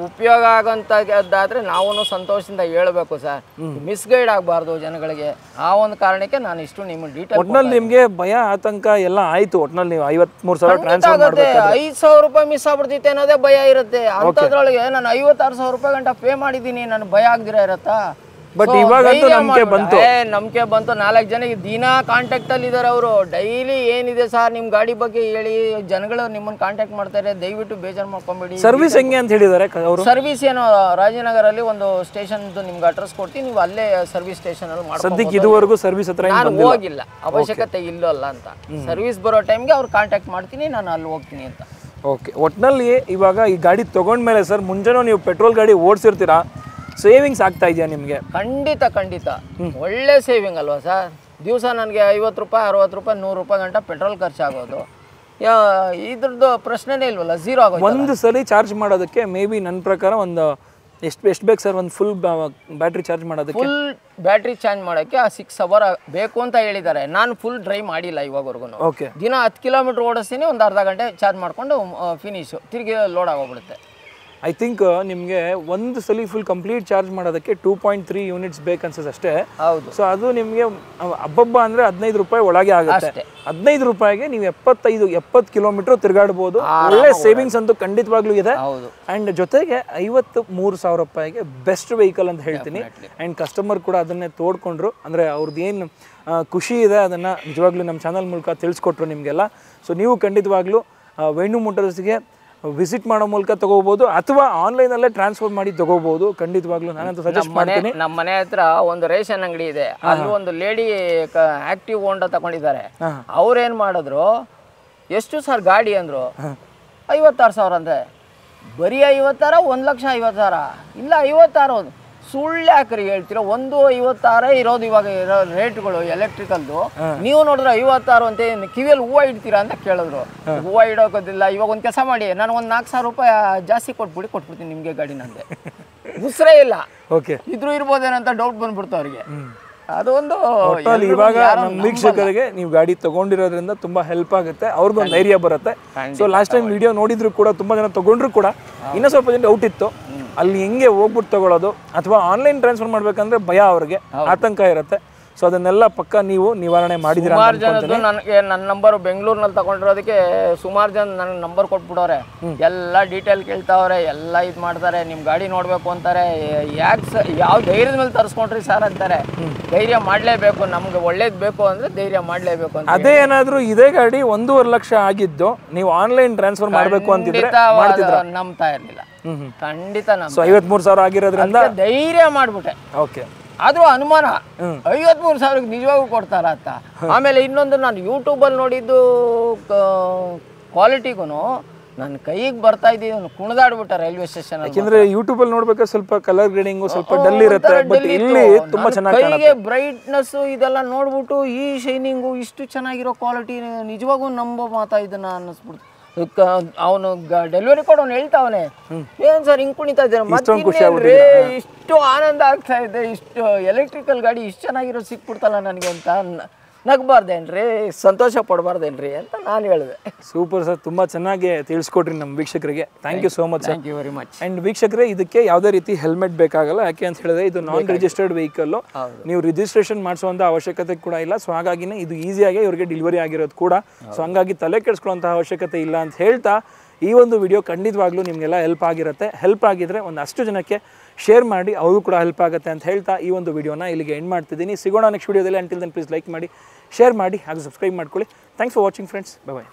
ಉಪಯೋಗ ಆಗೋಂಥದ್ದಾದ್ರೆ ನಾವು ಸಂತೋಷದಿಂದ ಹೇಳ್ಬೇಕು ಸರ್. ಮಿಸ್ಗೈಡ್ ಆಗಬಾರ್ದು ಜನಗಳಿಗೆ. ಆ ಒಂದು ಕಾರಣಕ್ಕೆ ನಾನು ಇಷ್ಟು ನಿಮ್ಮ ಡೀಟೇಲ್. ಒಟ್ನಲ್ಲಿ ನಿಮಗೆ ಭಯ ಆತಂಕ ಎಲ್ಲ ಆಯ್ತು. ಒಟ್ನಲ್ಲಿ ನೀವು 53,000 ಟ್ರಾನ್ಸ್ಫರ್ ಮಾಡಬೇಕು. 5,000 ರೂಪಾಯಿ ಮಿಸ್ ಆಗ್ಬಿಡ್ತೈತೆ ಅನ್ನೋದೇ ಭಯ ಇರುತ್ತೆ. ಅಂಥದ್ರೊಳಗೆ ನಾನು 56,000 ರೂಪಾಯಿ ಗಂಟ ಪೇ ಮಾಡಿದ್ದೀನಿ, ನನಗೆ ಭಯ ಆಗದಿರ ಇರತ್ತಾ? ಬಟ್ ಇವಾಗಂತೂ ನಂಬಿಕೆ ಬಂತು. ನಂಬಿಕೆ ಬಂತು. 4 ಜನಕ್ಕೆ ದಿನ ಕಾಂಟ್ಯಾಕ್ಟ್ ಅಲ್ಲಿ ಇದಾರೆ. ಅವರು ಡೈಲಿ ಏನಿದೆ ಸರ್ ನಿಮ್ಮ ಗಾಡಿ ಬಗ್ಗೆ ಹೇಳಿ, ಜನಗಳು ನಿಮ್ಮನ್ನ ಕಾಂಟ್ಯಾಕ್ಟ್ ಮಾಡ್ತಾರೆ. ದಯವಿಟ್ಟು ಬೇಜಾರು ಮಾಡ್ಕೊಂಬೇಡಿ. ಸರ್ವಿಸ್ ಹೆಂಗೆ ಅಂತ ಹೇಳಿದ್ದಾರೆ ಅವರು? ಸರ್ವಿಸ್ ಏನೋ ರಾಜನಗರಲ್ಲಿ ಒಂದು ಸ್ಟೇಷನ್ ನಿಮ್ಗೆ ಅಡ್ರೆಸ್ ಕೊಡ್ತೀನಿ, ನೀವು ಅಲ್ಲೇ ಸರ್ವಿಸ್ ಸ್ಟೇಷನ್ ಅಲ್ಲಿ ಮಾಡ್ಕೊಂಡು. ಸದ್ಯಕ್ಕೆ ಇದುವರೆಗೂ ಸರ್ವಿಸ್ ಹತ್ರ ನಾನು ಹೋಗಿಲ್ಲ, ಅವಶ್ಯಕತೆ ಇಲ್ಲಲ್ಲ ಅಂತ. ಸರ್ವಿಸ್ ಬರೋ ಟೈಮ್ಗೆ ಅವ್ರು ಕಾಂಟ್ಯಾಕ್ಟ್ ಮಾಡ್ತೀನಿ, ನಾನು ಅಲ್ಲಿ ಹೋಗ್ತೀನಿ ಅಂತ. ಓಕೆ. ಒಟ್ಟಿನಲ್ಲಿ ಇವಾಗ ಈ ಗಾಡಿ ತಗೊಂಡ್ಮೇಲೆ ಸರ್ ಮುಂಜಾನೆ ನೀವು ಪೆಟ್ರೋಲ್ ಗಾಡಿ ಓಡಿಸಿರ್ತೀರಾ, ಸೇವಿಂಗ್ಸ್ ಆಗ್ತಾ ಇದೆಯಾ ನಿಮಗೆ? ಖಂಡಿತ ಒಳ್ಳೆ ಸೇವಿಂಗ್ ಅಲ್ವಾ ಸರ್? ದಿವಸ ನನಗೆ 50 ರೂಪಾಯಿ 60 ರೂಪಾಯಿ 100 ರೂಪಾಯಿ ಗಂಟ ಪೆಟ್ರೋಲ್ ಖರ್ಚಾಗೋದು ಇದ್ರದ್ದು ಪ್ರಶ್ನೆನೇ ಇಲ್ವಲ್ಲ, ಝೀರೋ ಆಗೋದು. ಒಂದು ಸಲ ಚಾರ್ಜ್ ಮಾಡೋದಕ್ಕೆ ಮೇ ಬಿ ನನ್ನ ಪ್ರಕಾರ ಒಂದು ಎಷ್ಟು ಬೇಕು ಸರ್? ಒಂದು ಫುಲ್ ಬ್ಯಾಟ್ರಿ ಚಾರ್ಜ್ ಮಾಡೋದಕ್ಕೆ? ಫುಲ್ ಬ್ಯಾಟ್ರಿ ಚಾರ್ಜ್ ಮಾಡೋಕ್ಕೆ 6 ಅವರ್ ಬೇಕು ಅಂತ ಹೇಳಿದ್ದಾರೆ. ನಾನು ಫುಲ್ ಡ್ರೈವ್ ಮಾಡಿಲ್ಲ ಇವಾಗವರೆಗೂ. ಓಕೆ. ದಿನ 10 ಕಿಲೋಮೀಟರ್ ಓಡಿಸ್ತೀನಿ, ಒಂದು ಅರ್ಧ ಗಂಟೆ ಚಾರ್ಜ್ ಮಾಡ್ಕೊಂಡು ಫಿನಿಶು, ತಿರುಗಿ ಲೋಡ್ ಆಗೋಗ್ಬಿಡುತ್ತೆ. ಐ ಥಿಂಕ್ ನಿಮಗೆ ಒಂದು ಸಲ ಫುಲ್ ಕಂಪ್ಲೀಟ್ ಚಾರ್ಜ್ ಮಾಡೋದಕ್ಕೆ 2.3 ಯೂನಿಟ್ಸ್ ಬೇಕನ್ಸುತ್ತೆ ಅಷ್ಟೇ. ಹೌದು. ಸೊ ಅದು ನಿಮಗೆ ಹಬ್ಬಬ್ಬ ಅಂದರೆ 15 ರೂಪಾಯಿ ಒಳಗೆ ಆಗುತ್ತೆ. 15 ರೂಪಾಯಿಗೆ ನೀವು 70 ಕಿಲೋಮೀಟರ್ ತಿರುಗಾಡ್ಬೋದು. ಒಳ್ಳೆ ಸೇವಿಂಗ್ಸ್ ಅಂತೂ ಖಂಡಿತವಾಗ್ಲೂ ಇದೆ. ಆ್ಯಂಡ್ ಜೊತೆಗೆ 53,000 ರೂಪಾಯಿಗೆ ಬೆಸ್ಟ್ ವೆಹಿಕಲ್ ಅಂತ ಹೇಳ್ತೀನಿ. ಆ್ಯಂಡ್ ಕಸ್ಟಮರ್ ಕೂಡ ಅದನ್ನೇ ತೋಡ್ಕೊಂಡ್ರು. ಅಂದರೆ ಅವ್ರದ್ದು ಏನು ಖುಷಿ ಇದೆ ಅದನ್ನು ನಿಜವಾಗ್ಲೂ ನಮ್ಮ ಚಾನಲ್ ಮೂಲಕ ತಿಳಿಸ್ಕೊಟ್ರು ನಿಮಗೆಲ್ಲ. ಸೊ ನೀವು ಖಂಡಿತವಾಗ್ಲೂ ವೇಣು ಮೋಟರ್ಸ್ಗೆ ವಿಸಿಟ್ ಮಾಡೋ ಮೂಲಕ ತಗೋಬಹುದು, ಅಥವಾ ಆನ್ಲೈನಲ್ಲೇ ಟ್ರಾನ್ಸ್ಫರ್ ಮಾಡಿ ತಗೋಬಹುದು. ಖಂಡಿತವಾಗ್ಲೂ ನಾನಂತೂ ಸಜೆಸ್ಟ್ ಮಾಡ್ತೀನಿ. ನಮ್ಮ ಮನೆ ಹತ್ರ ಒಂದು ರೇಷನ್ ಅಂಗಡಿ ಇದೆ, ಅಲ್ಲಿ ಒಂದು ಲೇಡಿ ಆಕ್ಟಿವ್ ಹೋಂಡಾ ತಗೊಂಡಿದ್ದಾರೆ. ಅವ್ರೇನ್ ಮಾಡಿದ್ರು, ಎಷ್ಟು ಸರ್ ಗಾಡಿ ಅಂದ್ರು? 56,000 ಅಂತೆ. ಬರೀ 56? 1,50,000? ಇಲ್ಲ 56. ಸುಳ್ಳು ಯಾಕ್ರಿ ಹೇಳ್ತೀರಾ? 1,56 ಇರೋದು ಇವಾಗ ಇರೋ ರೇಟ್ಗಳು ಎಲೆಕ್ಟ್ರಿಕಲ್ದು. ನೀವು ನೋಡಿದ್ರೆ 56 ಅಂತ ಕಿವಿಯಲ್ಲಿ ಹೂವು ಇಡ್ತೀರಾ ಅಂತ ಕೇಳಿದ್ರು. ಹೂವು ಇಡೋಕೋದಿಲ್ಲ. ಇವಾಗ ಒಂದು ಕೆಲಸ ಮಾಡಿ, ನಾನು ಒಂದು 4,000 ರೂಪಾಯಿ ಜಾಸ್ತಿ ಕೊಟ್ಬಿಡ್ತೀನಿ ನಿಮಗೆ ಗಾಡಿ. ನಂದೆ ಉಸಿರೇ ಇಲ್ಲ. ಓಕೆ. ಇದ್ರೂ ಇರ್ಬೋದೇನಂತ ಡೌಟ್ ಬಂದ್ಬಿಡ್ತು ಅವ್ರಿಗೆ. ಅದು ಒಂದು ಇವಾಗ ನಮ್ಮ ವೀಕ್ಷಕರಿಗೆ ನೀವು ಗಾಡಿ ತಗೊಂಡಿರೋದ್ರಿಂದ ತುಂಬಾ ಹೆಲ್ಪ್ ಆಗುತ್ತೆ, ಅವ್ರಿಗೂ ಒಂದು ಧೈರ್ಯ ಬರುತ್ತೆ. ಸೊ ಲಾಸ್ಟ್ ಟೈಮ್ ವಿಡಿಯೋ ನೋಡಿದ್ರು ಕೂಡ ತುಂಬಾ ಜನ ತಗೊಂಡ್ರು ಕೂಡ ಇನ್ನೂ ಸ್ವಲ್ಪ ಜನ ಡೌಟ್ ಇತ್ತು, ಅಲ್ಲಿ ಹೆಂಗೆ ಹೋಗ್ಬಿಟ್ಟು ತಗೊಳ್ಳೋದು ಅಥವಾ ಆನ್ಲೈನ್ ಟ್ರಾನ್ಸ್ಫರ್ ಮಾಡ್ಬೇಕಂದ್ರೆ ಭಯ, ಅವ್ರಿಗೆ ಆತಂಕ ಇರುತ್ತೆ. ಸೊ ಅದನ್ನೆಲ್ಲ ಪಕ್ಕ ನೀವು ನಿವಾರಣೆ ಮಾಡಿದಿರಾ? ಸುಮಾರು ಜನದ್ದು ನನಗೆ ನನ್ನ ನಂಬರ್ ಬೆಂಗಳೂರಿನಲ್ಲಿ ತಗೊಂಡಿರೋದಕ್ಕೆ ಸುಮಾರು ಜನ ನನಗೆ ನಂಬರ್ ಕೊಟ್ಬಿಡೋರೆ. ಎಲ್ಲ ಡೀಟೇಲ್ ಕೇಳ್ತಾವ್ರೆ, ಎಲ್ಲ ಇದು ಮಾಡ್ತಾರೆ. ನಿಮ್ಮ ಗಾಡಿ ನೋಡಬೇಕು ಅಂತಾರೆ. ಯಾಕೆ ಯಾವ ಧೈರ್ಯದ ಮೇಲೆ ತರಿಸ್ಕೊಂಡ್ರಿ ಸರ್ ಅಂತಾರೆ. ಧೈರ್ಯ ಮಾಡಲೇಬೇಕು, ನಮ್ಗೆ ಒಳ್ಳೇದು ಬೇಕು ಅಂದರೆ ಧೈರ್ಯ ಮಾಡಲೇಬೇಕು ಅಂತ. ಅದೇ ಏನಾದರೂ ಇದೇ ಗಾಡಿ 1.5 ಲಕ್ಷ ಆಗಿದ್ದು ನೀವು ಆನ್ಲೈನ್ ಟ್ರಾನ್ಸ್ಫರ್ ಮಾಡಬೇಕು ಅಂತಿದ್ರೆ ನಂಬ್ತಾ ಇರಲಿಲ್ಲ. ಖಂಡಿತ ಸೊ 53,000 ಆಗಿರೋದ್ರಿಂದ ಧೈರ್ಯ ಮಾಡ್ಬಿಟ್ಟೆ. ಓಕೆ. ಆದ್ರೂ ಅನುಮಾನ 53,000ಕ್ಕೆ ನಿಜವಾಗೂ ಕೊಡ್ತಾರ ಅಂತ. ಆಮೇಲೆ ಇನ್ನೊಂದು, ನಾನು ಯೂಟ್ಯೂಬಲ್ಲಿ ನೋಡಿದ್ದು ಕ್ವಾಲಿಟಿಗೂ ನನ್ನ ಕೈಗೆ ಬರ್ತಾ ಇದ್ದೀನಿ, ಕುಣಿದಾಡ್ಬಿಟ್ಟ ರೈಲ್ವೆ ಸ್ಟೇಷನ್. ಯಾಕಂದ್ರೆ ಯೂಟ್ಯೂಬ್ ಅಲ್ಲಿ ನೋಡ್ಬೇಕಾದ್ರೆ ಸ್ವಲ್ಪ ಕಲರ್ ಗ್ರೇಡಿಂಗ್ ಸ್ವಲ್ಪ ಡಲ್ ಇರುತ್ತೆ, ಬಟ್ ಇಲ್ಲಿ ತುಂಬಾ ಚೆನ್ನಾಗಿ ಕೈಗೆ ಬ್ರೈಟ್ನೆಸ್ ಇದೆಲ್ಲ ನೋಡ್ಬಿಟ್ಟು ಈ ಶೈನಿಂಗು ಇಷ್ಟು ಚೆನ್ನಾಗಿರೋ ಕ್ವಾಲಿಟಿ ನಿಜವಾಗೂ ನಂಬೋ ಮಾತಾ ಇದನ್ನ ಅನ್ನಿಸ್ಬಿಡ್ತು. ಅವನು ಡೆಲಿವರಿ ಕೊಡೋನು ಹೇಳ್ತಾವನೆ, ಏನ್ ಸರ್ ಹಿಂಗ್ ಕುಣಿತಾ ಇದ್ದಾರೆ, ಇಷ್ಟು ಆನಂದ ಆಗ್ತಾ ಇದೆ, ಇಷ್ಟು ಎಲೆಕ್ಟ್ರಿಕಲ್ ಗಾಡಿ ಇಷ್ಟು ಚೆನ್ನಾಗಿರೋ ಸಿಕ್ಬಿಡ್ತಲ್ಲ ನನಗೆ ಅಂತ. ನಗಬಾರ್ದೇನ್ರಿ, ಸಂತೋಷ ಪಡಬಾರ್ದೇನ್ರಿ ಅಂತ ನಾನು ಹೇಳಿದೆ. ಸೂಪರ್ ಸರ್, ತುಂಬ ಚೆನ್ನಾಗಿ ತಿಳಿಸ್ಕೊಟ್ರಿ ನಮ್ಮ ವೀಕ್ಷಕರಿಗೆ. Thank you so much. Thank you very much. And ವೀಕ್ಷಕರೇ, ಇದಕ್ಕೆ ಯಾವುದೇ ರೀತಿ ಹೆಲ್ಮೆಟ್ ಬೇಕಾಗಲ್ಲ. ಯಾಕೆ ಅಂತ ಹೇಳಿದ್ರೆ ಇದು ನಾನ್ ರಿಜಿಸ್ಟರ್ಡ್ ವೆಹಿಕಲ್ಲು, ನೀವು ರಿಜಿಸ್ಟ್ರೇಷನ್ ಮಾಡಿಸುವಂಥ ಅವಶ್ಯಕತೆ ಕೂಡ ಇಲ್ಲ. ಸೊ ಹಾಗಾಗಿನೇ ಇದು ಈಸಿಯಾಗಿ ಇವರಿಗೆ ಡೆಲಿವರಿ ಆಗಿರೋದು ಕೂಡ. ಸೊ ಹಂಗಾಗಿ ತಲೆ ಕೆಡಿಸ್ಕೊಳ್ಳೋಂಥ ಅವಶ್ಯಕತೆ ಇಲ್ಲ ಅಂತ ಹೇಳ್ತಾ ಈ ಒಂದು ವಿಡಿಯೋ ಖಂಡಿತವಾಗ್ಲೂ ನಿಮಗೆಲ್ಲ ಹೆಲ್ಪ್ ಆಗಿರುತ್ತೆ. ಹೆಲ್ಪ್ ಆಗಿದ್ರೆ ಒಂದು ಅಷ್ಟು ಜನಕ್ಕೆ ಶೇರ್ ಮಾಡಿ, ಅವರು ಕೂಡ ಹೆಲ್ಪ್ ಆಗುತ್ತೆ ಅಂತ ಹೇಳ್ತಾ ಈ ಒಂದು ವಿಡಿಯೋನ ಇಲ್ಲಿಗೆ ಎಂಡ್ ಮಾಡ್ತಿದ್ದೀನಿ. ಸಿಗೋಣ ನೆಕ್ಸ್ಟ್ ವಿಡಿಯೋದಲ್ಲಿ. ಅಂಟಿಲ್ ದೆನ್ ಪ್ಲೀಸ್ ಲೈಕ್ ಮಾಡಿ, ಶೇರ್ ಮಾಡಿ ಹಾಗೂ ಸಬ್ಸ್ಕ್ರೈಬ್ ಮಾಡ್ಕೊಳ್ಳಿ. Thanks for watching friends. Bye bye.